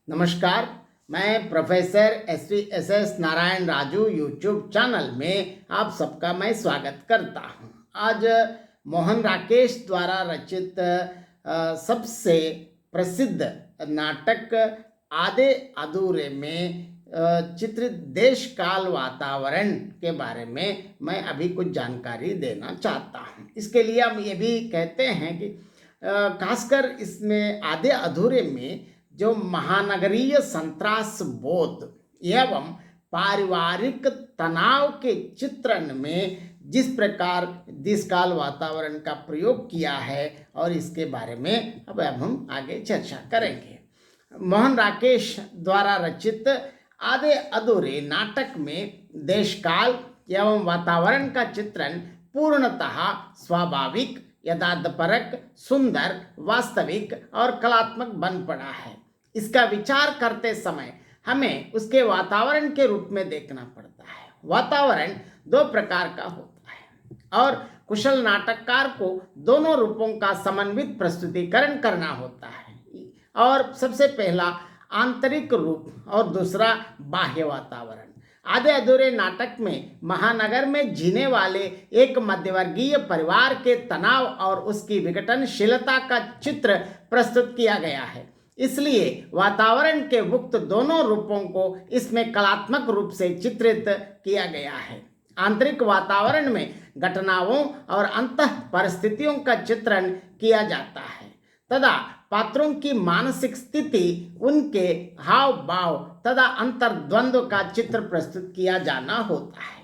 नमस्कार। मैं professor S Narayan Raju YouTube channel में आप सबका मैं स्वागत करता हूं। आज मोहन राकेश द्वारा रचित सबसे प्रसिद्ध नाटक आधे अधूरे में चित्रित देश काल वातावरण के बारे में मैं अभी कुछ जानकारी देना चाहता हूं। इसके लिए हम ये भी कहते हैं कि खासकर इसमें आधे अधूरे में जो महानगरीय संत्रास बोध एवं पारिवारिक तनाव के चित्रण में जिस प्रकार देशकाल वातावरण का प्रयोग किया है और इसके बारे में अब हम आगे चर्चा करेंगे। मोहन राकेश द्वारा रचित आधे अधूरे नाटक में देशकाल एवं वातावरण का चित्रण पूर्णतः स्वाभाविक, यथार्थपरक, सुंदर, वास्तविक और कलात्मक बन पड़ा है। इसका विचार करते समय हमें उसके वातावरण के रूप में देखना पड़ता है। वातावरण दो प्रकार का होता है और कुशल नाटककार को दोनों रूपों का समन्वित प्रस्तुतिकरण करना होता है। और सबसे पहला आंतरिक रूप और दूसरा बाह्य वातावरण। आधे अधूरे नाटक में महानगर में जीने वाले एक मध्यवर्गीय परिवार के तनाव और उसकी विघटनशीलता का चित्र प्रस्तुत किया गया है। इसलिए वातावरण के मुक्त दोनों रूपों को इसमें कलात्मक रूप से चित्रित किया गया है। आंतरिक वातावरण में घटनाओं और अंतः परिस्थितियों का चित्रण किया जाता है तथा पात्रों की मानसिक स्थिति, उनके हाव भाव तथा अंतर्द्वंद्व का चित्र प्रस्तुत किया जाना होता है।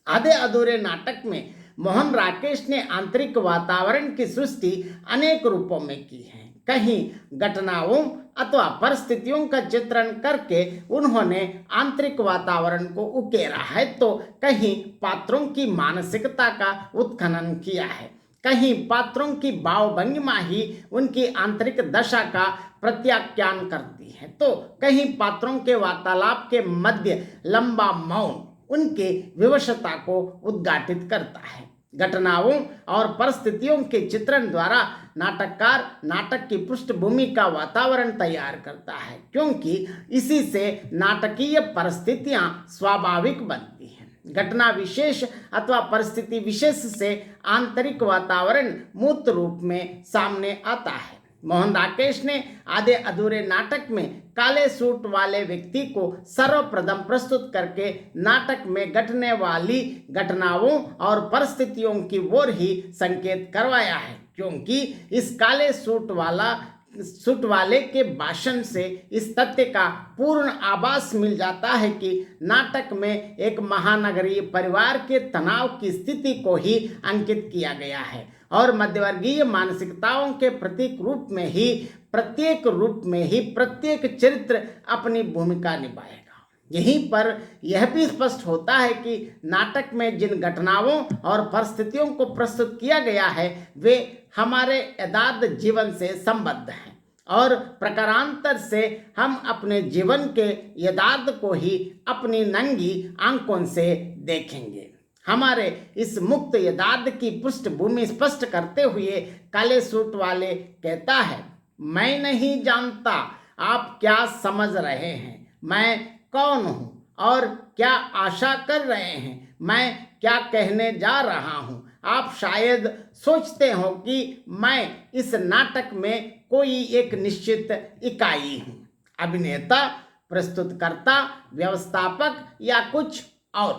आधे अधूरे नाटक में मोहन राकेश ने आंतरिक वातावरण की सृष्टि अनेक रूपों में की है। कहीं घटनाओं अथवा परिस्थितियों का चित्रण करके उन्होंने आंतरिक वातावरण को उकेरा है, तो कहीं पात्रों की मानसिकता का उत्खनन किया है। कहीं पात्रों की भावभंगिमा ही उनकी आंतरिक दशा का प्रत्याख्यान करती है, तो कहीं पात्रों के वार्तालाप के मध्य लंबा मौन उनके विवशता को उद्घाटित करता है। घटनाओं और परिस्थितियों के चित्रण द्वारा नाटककार नाटक की पृष्ठभूमि का वातावरण तैयार करता है, क्योंकि इसी से नाटकीय परिस्थितियां स्वाभाविक बनती हैं। घटना विशेष अथवा परिस्थिति विशेष से आंतरिक वातावरण मूर्त रूप में सामने आता है। मोहन राकेश ने आधे अधूरे नाटक में काले सूट वाले व्यक्ति को सर्वप्रथम प्रस्तुत करके नाटक में घटने वाली घटनाओं और परिस्थितियों की ओर ही संकेत करवाया है, क्योंकि इस काले सूट वाले के भाषण से इस तथ्य का पूर्ण आभास मिल जाता है कि नाटक में एक महानगरीय परिवार के तनाव की स्थिति को ही अंकित किया गया है और मध्यवर्गीय मानसिकताओं के प्रतीक रूप में ही प्रत्येक चरित्र अपनी भूमिका निभाएगा। यहीं पर यह भी स्पष्ट होता है कि नाटक में जिन घटनाओं और परिस्थितियों को प्रस्तुत किया गया है वे हमारे यथार्थ जीवन से संबद्ध हैं और प्रकारांतर से हम अपने जीवन के यथार्थ को ही अपनी नंगी आंखों से देखेंगे। हमारे इस मुक्त यथार्थ की पृष्ठभूमि स्पष्ट करते हुए काले सूट वाले कहता है, मैं नहीं जानता आप क्या समझ रहे हैं, मैं कौन हूँ और क्या आशा कर रहे हैं, मैं क्या कहने जा रहा हूँ। आप शायद सोचते हो कि मैं इस नाटक में कोई एक निश्चित इकाई हूँ, अभिनेता, प्रस्तुतकर्ता, व्यवस्थापक या कुछ और,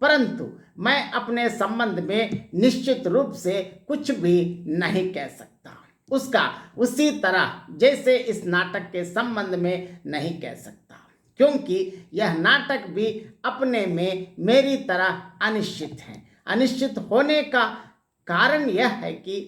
परंतु मैं अपने संबंध में निश्चित रूप से कुछ भी नहीं कह सकता। उसका उसी तरह जैसे इस नाटक के संबंध में नहीं कह सकता, क्योंकि यह नाटक भी अपने में मेरी तरह अनिश्चित है। अनिश्चित होने का कारण यह है कि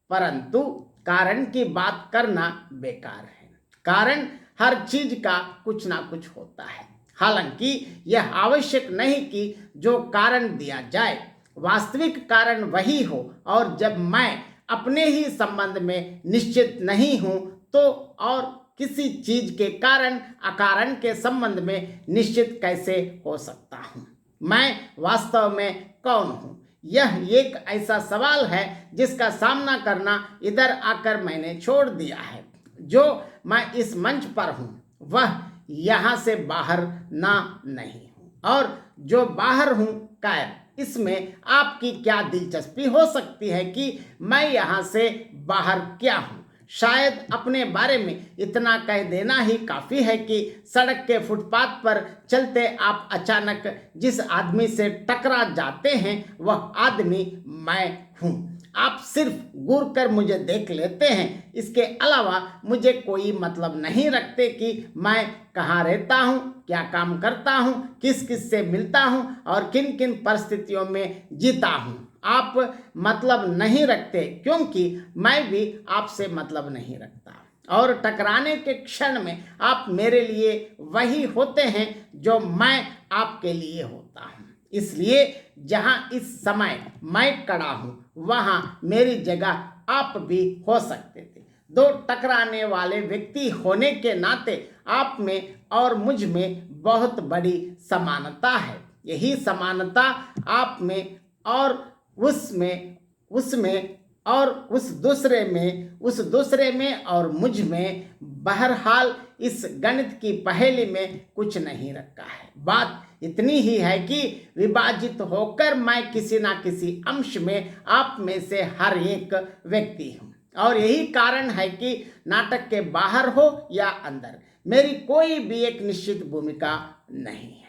परंतु कारण की बात करना बेकार है। कारण हर चीज का कुछ ना कुछ होता है, हालांकि यह आवश्यक नहीं कि जो कारण दिया जाए वास्तविक कारण वही हो, और जब मैं अपने ही संबंध में निश्चित नहीं हूं तो और किसी चीज के कारण अकारण के संबंध में निश्चित कैसे हो सकता हूं। मैं वास्तव में कौन हूं? यह एक ऐसा सवाल है जिसका सामना करना इधर आकर मैंने छोड़ दिया है। जो मैं इस मंच पर हूँ वह यहाँ से बाहर ना नहीं हूँ, और जो बाहर हूँ कायर। इसमें आपकी क्या दिलचस्पी हो सकती है कि मैं यहाँ से बाहर क्या हूँ? शायद अपने बारे में इतना कह देना ही काफ़ी है कि सड़क के फुटपाथ पर चलते आप अचानक जिस आदमी से टकरा जाते हैं वह आदमी मैं हूँ। आप सिर्फ घूर कर मुझे देख लेते हैं, इसके अलावा मुझे कोई मतलब नहीं रखते कि मैं कहाँ रहता हूँ, क्या काम करता हूँ, किस किस से मिलता हूँ और किन किन परिस्थितियों में जीता हूँ। आप मतलब नहीं रखते क्योंकि मैं भी आपसे मतलब नहीं रखता, और टकराने के क्षण में आप मेरे लिए वही होते हैं जो मैं आपके लिए होता हूँ। इसलिए जहाँ इस समय मैं खड़ा हूँ वहाँ मेरी जगह आप भी हो सकते थे। दो टकराने वाले व्यक्ति होने के नाते आप में और मुझ में बहुत बड़ी समानता है। यही समानता आप में और उसमें और उस दूसरे में और मुझ में, बहरहाल इस गणित की पहेली में कुछ नहीं रखा है। बात इतनी ही है कि विभाजित होकर मैं किसी ना किसी अंश में आप में से हर एक व्यक्ति हूँ, और यही कारण है कि नाटक के बाहर हो या अंदर मेरी कोई भी एक निश्चित भूमिका नहीं है।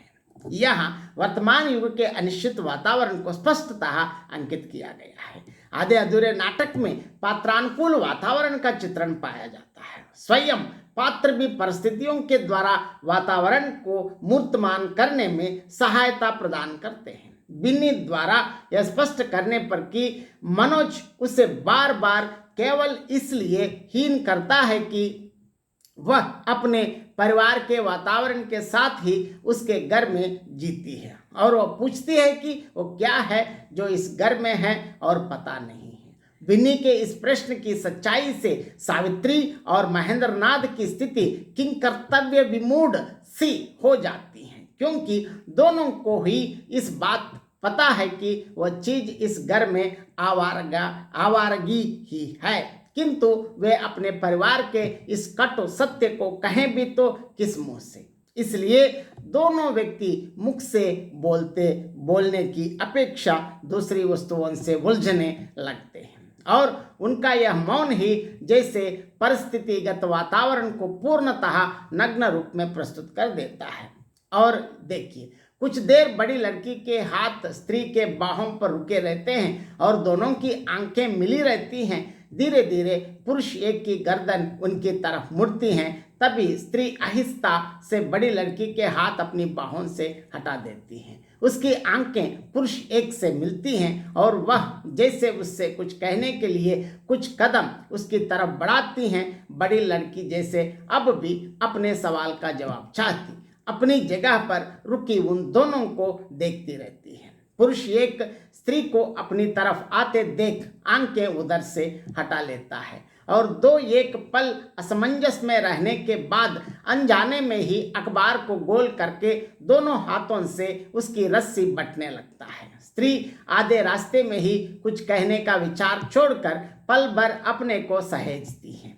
यहाँ वर्तमान युग के अनिश्चित वातावरण को स्पष्टतः अंकित किया गया है। आधे अधूरे नाटक में पात्रानुकूल वातावरण का चित्रण पाया जाता है। स्वयं पात्र भी परिस्थितियों के द्वारा वातावरण को मूर्तमान करने में सहायता प्रदान करते हैं। बिन्नी द्वारा यह स्पष्ट करने पर कि मनोज उसे बार बार केवल इसलिए हीन करता है कि वह अपने परिवार के वातावरण के साथ ही उसके घर में जीती है, और वह पूछती है कि वो क्या है जो इस घर में है और पता नहीं है। बिन्नी के इस प्रश्न की सच्चाई से सावित्री और महेंद्रनाथ की स्थिति किंग कर्तव्य विमूढ़ सी हो जाती है, क्योंकि दोनों को ही इस बात पता है कि वह चीज इस घर में आवारगी ही है, किंतु वे अपने परिवार के इस कटु सत्य को कहें भी तो किस मुंह से। इसलिए दोनों व्यक्ति मुख से बोलने की अपेक्षा दूसरी वस्तुओं से उलझने लगते हैं, और उनका यह मौन ही जैसे परिस्थितिगत वातावरण को पूर्णतः नग्न रूप में प्रस्तुत कर देता है। और देखिए, कुछ देर बड़ी लड़की के हाथ स्त्री के बाहों पर रुके रहते हैं और दोनों की आंखें मिली रहती हैं। धीरे धीरे पुरुष एक की गर्दन उनकी तरफ मुड़ती हैं, तभी स्त्री आहिस्ता से बड़ी लड़की के हाथ अपनी बाहों से हटा देती हैं। उसकी आंखें पुरुष एक से मिलती हैं और वह जैसे उससे कुछ कहने के लिए कुछ कदम उसकी तरफ बढ़ाती हैं। बड़ी लड़की जैसे अब भी अपने सवाल का जवाब चाहती अपनी जगह पर रुकी उन दोनों को देखती रहती है। पुरुष एक स्त्री को अपनी तरफ आते देख आंखें उधर से हटा लेता है, और दो एक पल असमंजस में रहने के बाद अनजाने में ही अखबार को गोल करके दोनों हाथों से उसकी रस्सी बंटने लगता है। स्त्री आधे रास्ते में ही कुछ कहने का विचार छोड़कर पल भर अपने को सहेजती है,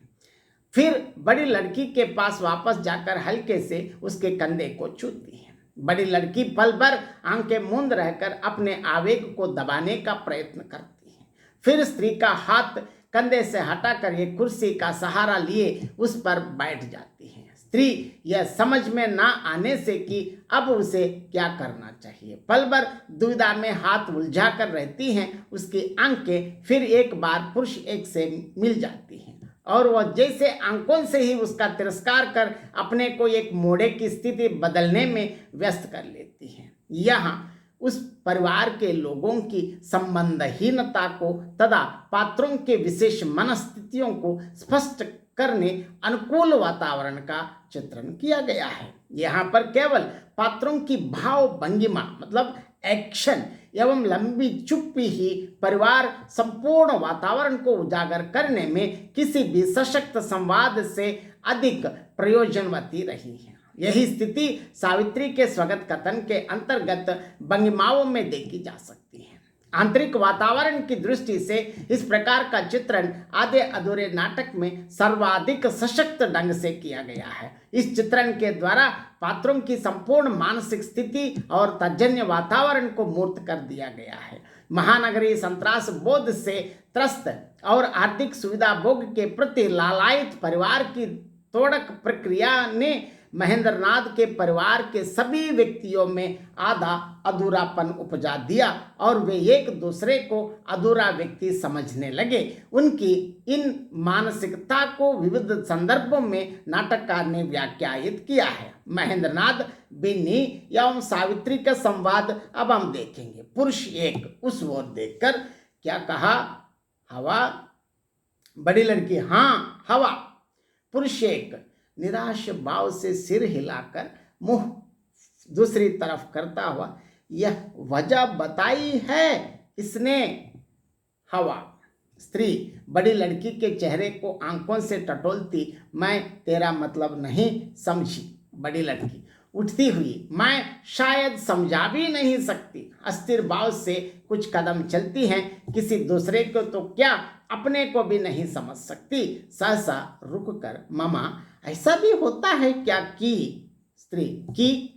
फिर बड़ी लड़की के पास वापस जाकर हल्के से उसके कंधे को छूती है। बड़ी लड़की पल भर आंखें मूंद रहकर अपने आवेग को दबाने का प्रयत्न करती है, फिर स्त्री का हाथ कंधे से हटाकर एक कुर्सी का सहारा लिए उस पर बैठ जाती है। स्त्री यह समझ में ना आने से कि अब उसे क्या करना चाहिए, पल भर दुविधा में हाथ उलझा कर रहती हैं। उसकी आंखें फिर एक बार पुरुष एक से मिल जाती हैं, और वह जैसे आंखों से ही उसका तिरस्कार कर अपने को एक मोड़े की स्थिति बदलने में व्यस्त कर लेती है। यहाँ उस परिवार के लोगों की संबंधहीनता को तथा पात्रों के विशेष मनस्थितियों को स्पष्ट करने अनुकूल वातावरण का चित्रण किया गया है। यहाँ पर केवल पात्रों की भाव भंगिमा मतलब एक्शन एवं लंबी चुप्पी ही परिवार संपूर्ण वातावरण को उजागर करने में किसी भी सशक्त संवाद से अधिक प्रयोजनवती रही है। यही स्थिति सावित्री के स्वगत कथन के अंतर्गत भंगिमाओं में देखी जा सकती है। आंतरिक वातावरण की दृष्टि से इस प्रकार का चित्रण आधे अधूरे नाटक में सर्वाधिक सशक्त ढंग से किया गया है। इस चित्रण के द्वारा पात्रों की संपूर्ण मानसिक स्थिति और तजन्य वातावरण को मूर्त कर दिया गया है। महानगरीय संत्रास बोध से त्रस्त और आर्थिक सुविधा भोग के प्रति लालायित परिवार की तोड़क प्रक्रिया ने महेंद्रनाथ के परिवार के सभी व्यक्तियों में आधा अधूरापन उपजा दिया और वे एक दूसरे को अधूरा व्यक्ति समझने लगे। उनकी इन मानसिकता को विविध संदर्भों में नाटककार ने व्याख्यायित किया है। महेंद्रनाथ बिन्नी एवं सावित्री का संवाद अब हम देखेंगे। पुरुष एक उस ओर देखकर क्या कहा? हवा। बड़ी लड़की हाँ हवा। पुरुष एक निराश भाव से सिर हिलाकर मुंह दूसरी तरफ करता हुआ, यह वजह बताई है इसने। हवा। स्त्री बड़ी लड़की के चेहरे को आंखों से टटोलती, मैं तेरा मतलब नहीं समझी। बड़ी लड़की उठती हुई, मैं शायद समझा भी नहीं सकती। अस्थिर भाव से कुछ कदम चलती हैं, किसी दूसरे को तो क्या अपने को भी नहीं समझ सकती। सहसा रुककर, मामा ऐसा भी होता है क्या कि? स्त्री की।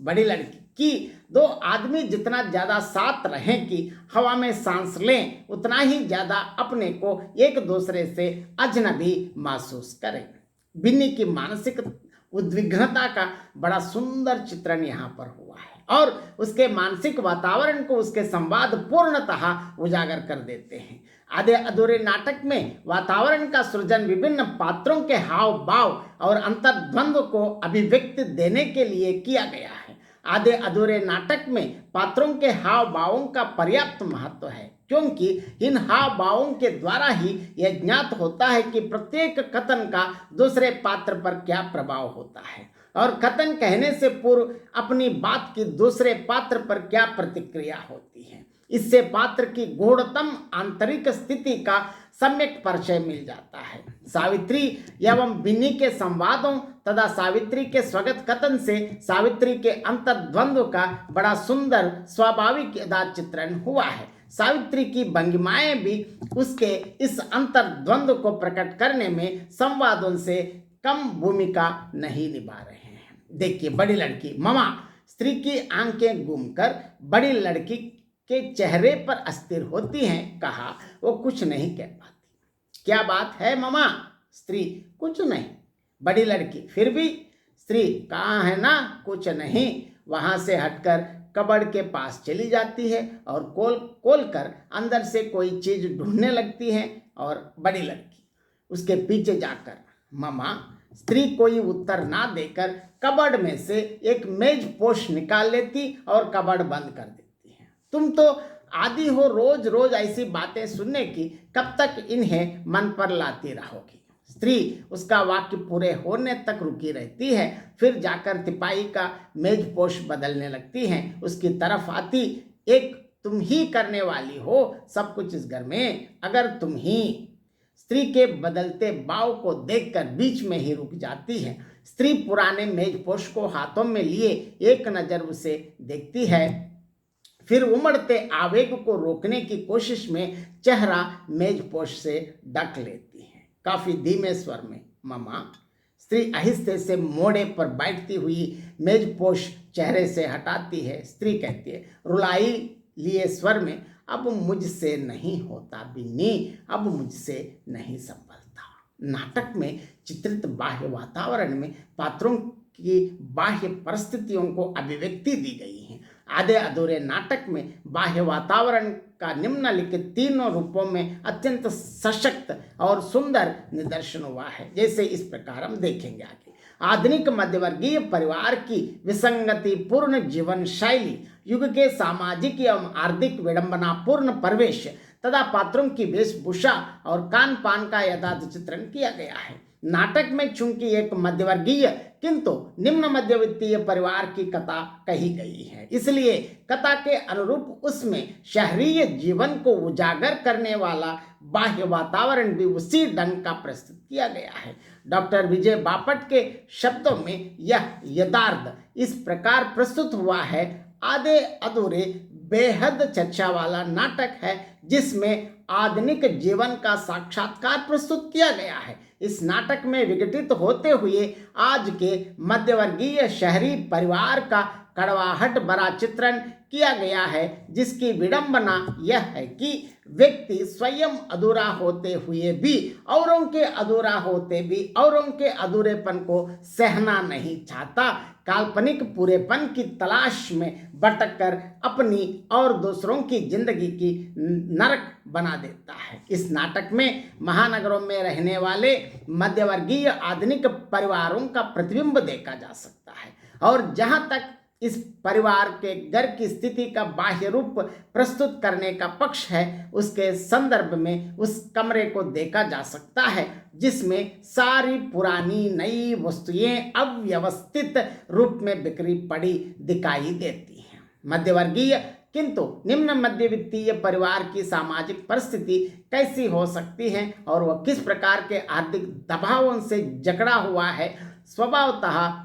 बड़ी लड़की की दो आदमी जितना ज्यादा साथ रहें कि हवा में सांस लें, उतना ही ज्यादा अपने को एक दूसरे से अजनबी महसूस करें। बिन्नी की मानसिक उद्विग्नता का बड़ा सुंदर चित्रण यहाँ पर हुआ है और उसके मानसिक वातावरण को उसके संवाद पूर्णतः उजागर कर देते हैं। आधे अधूरे नाटक में वातावरण का सृजन विभिन्न पात्रों के हाव भाव और अंतर्द्वंद्व को अभिव्यक्ति देने के लिए किया गया है। आधे अधूरे नाटक में पात्रों के हाव भावों का पर्याप्त महत्व है, क्योंकि इन हाव भावों के द्वारा ही यह ज्ञात होता है कि प्रत्येक कथन का दूसरे पात्र पर क्या प्रभाव होता है और कथन कहने से पूर्व अपनी बात की दूसरे पात्र पर क्या प्रतिक्रिया होती है। इससे पात्र की गूढ़तम आंतरिक स्थिति का सम्यक परिचय मिल जाता है। सावित्री एवं बिन्नी के संवादों तथा सावित्री के स्वगत कथन से सावित्री के अंतर्द्वंद्व का बड़ा सुंदर स्वाभाविक यथार्थ चित्रण हुआ है। सावित्री की भंगिमाएं भी उसके इस अंतर्द्वंद्व को प्रकट करने में संवादों से कम भूमिका नहीं निभा रहे हैं। देखिए, बड़ी लड़की ममा। स्त्री की आंखें घूमकर बड़ी लड़की के चेहरे पर अस्थिर होती हैं। कहा, वो कुछ नहीं कह पाती। क्या बात है ममा? स्त्री, कुछ नहीं। बड़ी लड़की, फिर भी? स्त्री, कहाँ है ना कुछ नहीं। वहां से हटकर कबर्ड के पास चली जाती है और खोल कर अंदर से कोई चीज ढूंढने लगती है। और बड़ी लड़की उसके पीछे जाकर, ममा। स्त्री कोई उत्तर ना देकर कबर्ड में से एक मेज पोश निकाल लेती और कबर्ड बंद कर देती। तुम तो आदी हो रोज रोज ऐसी बातें सुनने की, कब तक इन्हें मन पर लाती रहोगी? स्त्री उसका वाक्य पूरे होने तक रुकी रहती है, फिर जाकर तिपाही का मेजपोश बदलने लगती हैं। उसकी तरफ आती, एक तुम ही करने वाली हो सब कुछ इस घर में, अगर तुम ही। स्त्री के बदलते भाव को देखकर बीच में ही रुक जाती है। स्त्री पुराने मेजपोश को हाथों में लिए एक नजर उसे देखती है, फिर उमड़ते आवेग को रोकने की कोशिश में चेहरा मेजपोश से ढक लेती है। काफी धीमे स्वर में, ममा। स्त्री आहिस्ते से मोड़े पर बैठती हुई मेजपोश चेहरे से हटाती है। स्त्री कहती है रुलाई लिए स्वर में, अब मुझसे नहीं होता बिन्नी, अब मुझसे नहीं संभलता। नाटक में चित्रित बाह्य वातावरण में पात्रों की बाह्य परिस्थितियों को अभिव्यक्ति दी गई है। आधे अधूरे नाटक में बाह्य वातावरण का निम्नलिखित तीनों रूपों में अत्यंत सशक्त और सुंदर निदर्शन हुआ है। जैसे इस प्रकार हम देखेंगे आगे। आधुनिक मध्यवर्गीय परिवार की विसंगति पूर्ण जीवन शैली, युग के सामाजिक एवं आर्थिक विडंबनापूर्ण परिवेश तथा पात्रों की वेशभूषा और कान पान का यथार्थ चित्रण किया गया है। नाटक में चूंकि एक मध्यवर्गीय किंतु निम्न मध्यवित्तीय परिवार की कथा कही गई है, इसलिए कथा के अनुरूप उसमें शहरीय जीवन को उजागर करने वाला बाह्य वातावरण भी उसी ढंग का प्रस्तुत किया गया है। डॉक्टर विजय बापट के शब्दों में यह यथार्थ इस प्रकार प्रस्तुत हुआ है। आधे अधूरे बेहद चर्चा वाला नाटक है जिसमें आधुनिक जीवन का साक्षात्कार प्रस्तुत किया गया है। इस नाटक में विघटित होते हुए आज के मध्यवर्गीय शहरी परिवार का कड़वाहट भरा चित्रण किया गया है, जिसकी विडंबना यह है कि व्यक्ति स्वयं अधूरा होते हुए भी औरों के अधूरेपन को सहना नहीं चाहता, काल्पनिक पूरेपन की तलाश में भटक कर अपनी और दूसरों की जिंदगी की नरक बना देता है। इस नाटक में महानगरों में रहने वाले मध्यवर्गीय आधुनिक परिवारों का प्रतिबिंब देखा जा सकता है, और जहां तक इस परिवार के घर की स्थिति का बाह्य रूप प्रस्तुत करने का पक्ष है, उसके संदर्भ में उस कमरे को देखा जा सकता है जिसमें सारी पुरानी नई वस्तुएं अव्यवस्थित रूप में बिखरी पड़ी दिखाई देती हैं। मध्यवर्गीय किंतु निम्न मध्यवित्तीय परिवार की सामाजिक परिस्थिति कैसी हो सकती है और वह किस प्रकार के आर्थिक दबावों से जकड़ा हुआ है, स्वभावतः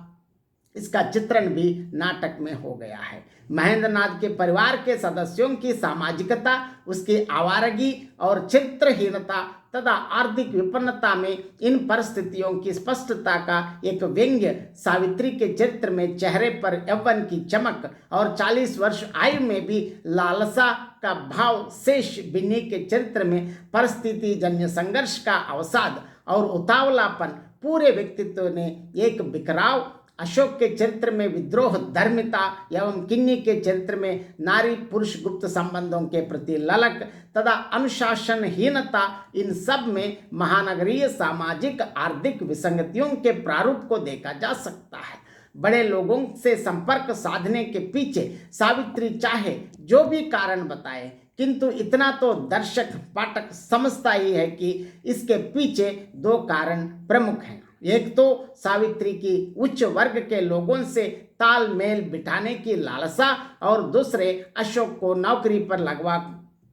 इसका चित्रण भी नाटक में हो गया है। महेंद्रनाथ के परिवार के सदस्यों की सामाजिकता, उसकी आवारगी और चरित्रहीनता तथा आर्थिक विपन्नता में इन परिस्थितियों की स्पष्टता का एक व्यंग्य सावित्री के चरित्र में चेहरे पर यौवन की चमक और 40 वर्ष आयु में भी लालसा का भाव शेष बिन्नी के चरित्र में परिस्थिति जन्य संघर्ष का अवसाद और उतावलापन पूरे व्यक्तित्व ने एक बिखराव, अशोक के चरित्र में विद्रोह धर्मिता एवं किन्नी के चरित्र में नारी पुरुष गुप्त संबंधों के प्रति ललक तथा अनुशासनहीनता, इन सब में महानगरीय सामाजिक आर्थिक विसंगतियों के प्रारूप को देखा जा सकता है। बड़े लोगों से संपर्क साधने के पीछे सावित्री चाहे जो भी कारण बताए, किंतु इतना तो दर्शक पाठक समझता ही है कि इसके पीछे दो कारण प्रमुख हैं। एक तो सावित्री की उच्च वर्ग के लोगों से तालमेल बिठाने की लालसा और दूसरे अशोक को नौकरी पर लगवा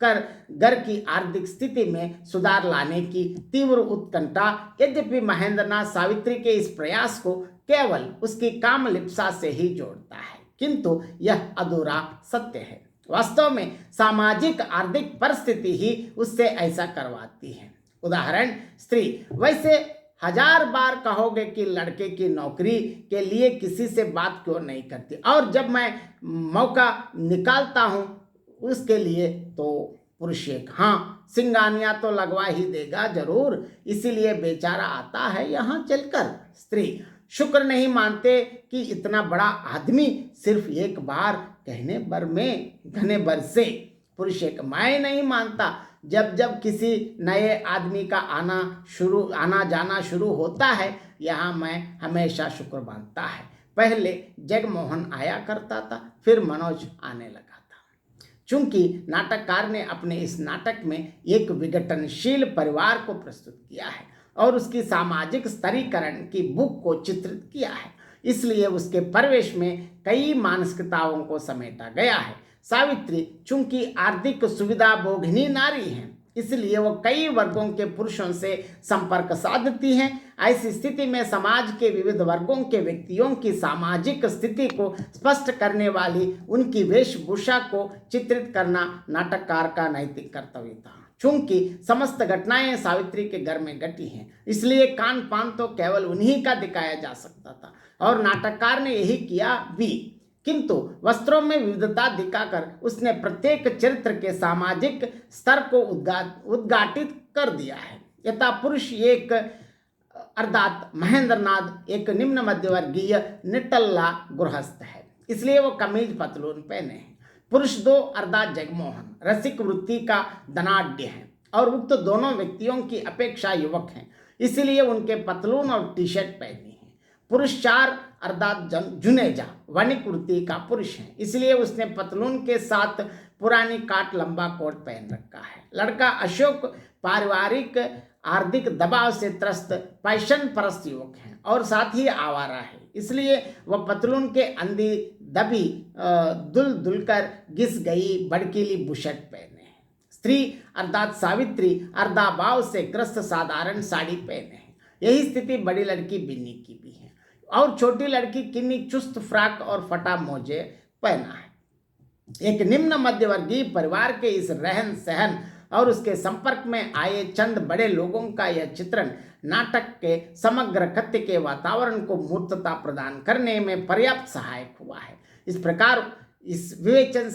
कर घर की आर्थिक स्थिति में सुधार लाने की तीव्र उत्कंठा। यद्यपि महेंद्रनाथ सावित्री के इस प्रयास को केवल उसकी कामलिप्सा से ही जोड़ता है, किंतु यह अधूरा सत्य है। वास्तव में सामाजिक आर्थिक परिस्थिति ही उससे ऐसा करवाती है। उदाहरण, स्त्री वैसे 1000 बार कहोगे कि लड़के की नौकरी के लिए किसी से बात क्यों नहीं करती, और जब मैं मौका निकालता हूं उसके लिए तो पुरुष एक हाँ सिंगानिया तो लगवा ही देगा जरूर, इसीलिए बेचारा आता है यहाँ चलकर। स्त्री, शुक्र नहीं मानते कि इतना बड़ा आदमी सिर्फ एक बार कहने भर में घने भर से। पुरुष एक, मैं नहीं मानता, जब जब किसी नए आदमी का आना जाना शुरू होता है यहाँ मैं हमेशा शुक्र मानता है। पहले जगमोहन आया करता था, फिर मनोज आने लगा था। चूंकि नाटककार ने अपने इस नाटक में एक विघटनशील परिवार को प्रस्तुत किया है और उसकी सामाजिक स्तरीकरण की भूख को चित्रित किया है, इसलिए उसके परिवेश में कई मानसिकताओं को समेटा गया है। सावित्री चूंकि आर्थिक सुविधा भोगिनी नारी है, इसलिए वो कई वर्गों के पुरुषों से संपर्क साधती हैं। ऐसी स्थिति में समाज के विविध वर्गों के व्यक्तियों की सामाजिक स्थिति को स्पष्ट करने वाली उनकी वेशभूषा को चित्रित करना नाटककार का नैतिक कर्तव्य था। चूंकि समस्त घटनाएं सावित्री के घर में घटी हैं, इसलिए कान पान तो केवल उन्हीं का दिखाया जा सकता था, और नाटककार ने यही किया भी। किंतु वस्त्रों में विविधता दिखाकर उसने प्रत्येक चरित्र के सामाजिक स्तर को उद्घाटित कर दिया है। यथा पुरुष एक अर्थात महेंद्रनाथ एक निम्न मध्यवर्गीय निटल्ला गृहस्थ है, इसलिए वो कमीज पतलून पहने हैं। पुरुष 2 अर्थात जगमोहन रसिक वृत्ति का धनाढ्य है और उक्त दोनों व्यक्तियों की अपेक्षा युवक हैं, इसलिए उनके पतलून और टी शर्ट पहनी है। पुरुष 4 अर्थात जुनेजा वणिक वृत्ति का पुरुष है, इसलिए उसने पतलून के साथ पुरानी काट लंबा कोट पहन रखा है। लड़का अशोक पारिवारिक आर्थिक दबाव से त्रस्त पैशन परस्त युवक है और साथ ही आवारा है, इसलिए वह पतलून के अंधी दबी दुल दुलकर घिस गई भड़कीली बुशर्ट पहने है। स्त्री अर्थात सावित्री अर्धाभाव से ग्रस्त साधारण साड़ी पहने है। यही स्थिति बड़ी लड़की बिन्नी की भी है और छोटी लड़की किन्नी चुस्त फ्रॉक और फटा मोजे पहना है। एक निम्न मध्यवर्गीय परिवार के इस रहन सहन और उसके संपर्क में आए चंद बड़े लोगों का यह चित्रण नाटक के समग्र कथ्य के वातावरण को मूर्तता प्रदान करने में पर्याप्त सहायक हुआ है। इस प्रकार इस विवेचन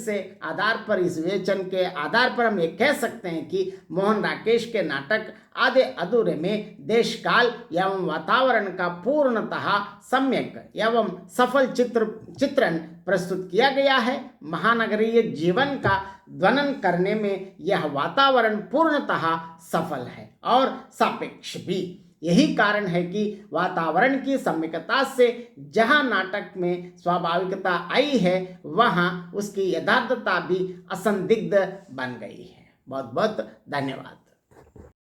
के आधार पर हम ये कह सकते हैं कि मोहन राकेश के नाटक आधे अधूरे में देश काल एवं वातावरण का पूर्णतः सम्यक एवं सफल चित्रण प्रस्तुत किया गया है। महानगरीय जीवन का ध्वनन करने में यह वातावरण पूर्णतः सफल है और सापेक्ष भी। यही कारण है कि वातावरण की सम्यकता से जहां नाटक में स्वाभाविकता आई है वहां उसकी यथार्थता भी असंदिग्ध बन गई है। बहुत बहुत धन्यवाद।